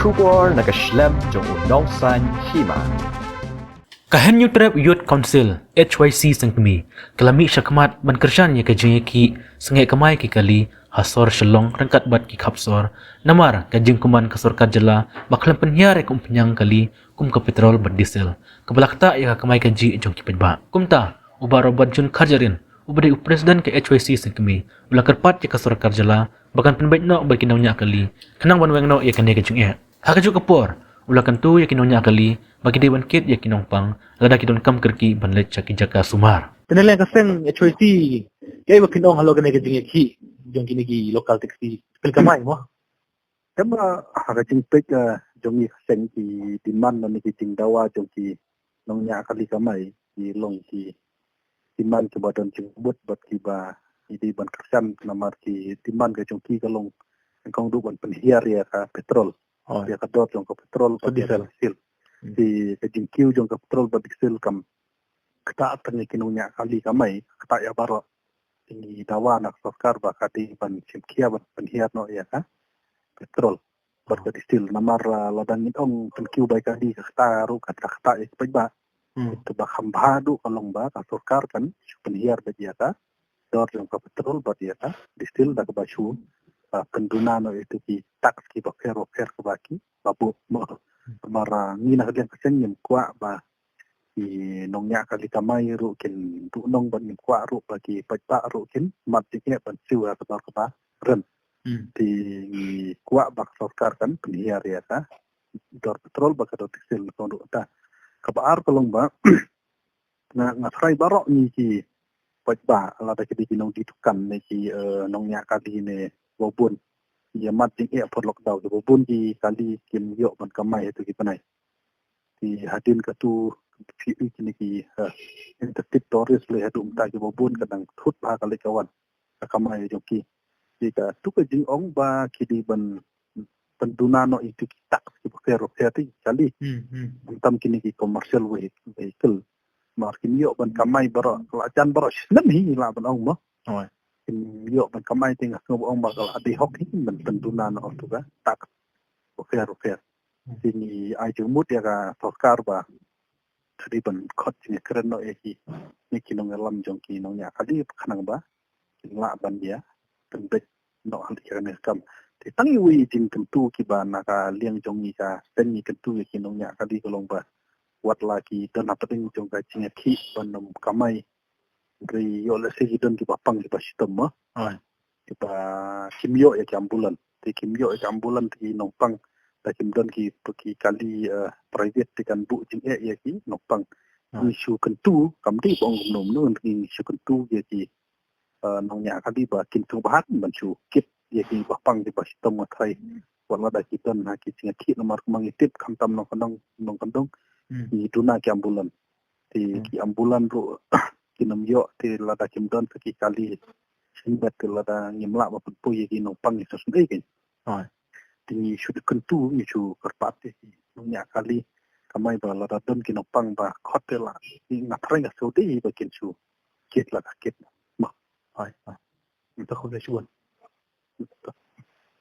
Kubor nakaslem jong unong san Hima. Kahanyo Trap Youth Council HYC sangkemi kalami syakmat Jingkyrshan ya kajengki sengai kamai ki kali hasor shelong rangkat bat ki kapsor namar kajeng kuman kasor kajela baklan penhiar ya penyang kali kum ke petrol berdisel kebelakta ya kamai kaji jong ki pedba kumta ubar obat jun karjarin ubade presiden ke HYC sangkemi ulakar pat ya kasor kajela bahkan penbaik no berkinaunya kali kenang banweng no ya kene kajeng ya hakaju kapor ulakan tu yakin nonya kali bagi dewan kit yakin Nongpang Lada kidon kam kerki banlet caki jaka sumar. Tenela kaseng HYC kaya wakin ong halo kena kajing ki jong kini ki lokal taxi pel kamai mo Kama hakajing pek jong kaseng ki timan na ki ting dawa jong ki Nongniah kali kamai ki long ki timan ki badan jing but bat ki ba idi ban kersan namar ki timan ka jong ki kalong engkong du ban penhiar ya ka petrol ya ka dot jong ka petrol pa diesel di kajing kiu jong ka petrol ba diesel kam kata atang ki Nongniah kali kamai kata ya baro ini dawa nak sokar ba kati ban simkia ban penhiar no ya ka petrol berkat diesel namar ladang ong penkiu baik kali kata ru kata itu ba itu ba khambadu kalong ba ka sokar kan penhiar ba dia ka dot jong ka petrol ba dia ka diesel da ka ba shu penduna no itu ki tax ki ba fer ka ba ki babu mo mara ngina kalian kesen nyem kwa ba ki Nongniah kali kamai ru kin tu nong ban nyem kwa ru bagi pa ru kin mat tiknya ban siu ka ba ren di kwa bak sokar kan penhiar ya ka dor petrol bak dor diesel kondo ta kabar kolong ba na ngasrai barok ni ki ba ala da ki nong ditukan ni ki Nongniah kali ne bobun ya mat tiknya por lockdown bobun di kali kim yo ban kamai itu ki panai di hadin ka tu fi kini ki intertip toris le hadu umta ki bobun kadang thut ba kali kawan kamai jong ki jika tu ke jing ong ba kidi ban penduna no itu kita ki fer ti kali entam kini ki commercial vehicle markin yo ban kamai baro lajan baro nem hi la ban ong mo kim yo ban kamai ting ngob ong ba kala di hok hi ban penduna no tu ka tak fer sini ai jumut ya ka sokar ba tadi ban khot ni keren no e ki ni ki nong lam jong ki Nongniah kali khanang ba la ban dia tembek no hal yang kam ti tangi wi jing tentu ki ba naka liang jong ni ka ten ni tentu ki Nongniah kali kolong ba wat lagi dan apa ting jong ka jing ki panom kamai ri yo le se hidon ki ba pang ki ba sitom ma ki ba kimyo ya ambulan ti kimyo ya ambulan ti Nongpang ta kimdon ki kali private ti kan bu jing ya ki Nongpang ni shu kentu kam ti bong nom no ni shu kentu ya ki Nongniah kali ba kintu bahat manchu kit ye ki ba pang di ba sitom thai wala da kiton ha ki singa ki nomor mangitip khamtam no kandong ni tuna ki ambulan ti ki ambulan ro kinam yo ti lada kimdon ki kali simbat ti lada ngimla ba pu ye ki Nongpang ni sesundai ki ti shu kentu ni shu karpat ti Nongniah kali kamai ba lada don ki Nongpang ba khotela ni ngatreng ga sodi ba kin shu kit la kit itu khusus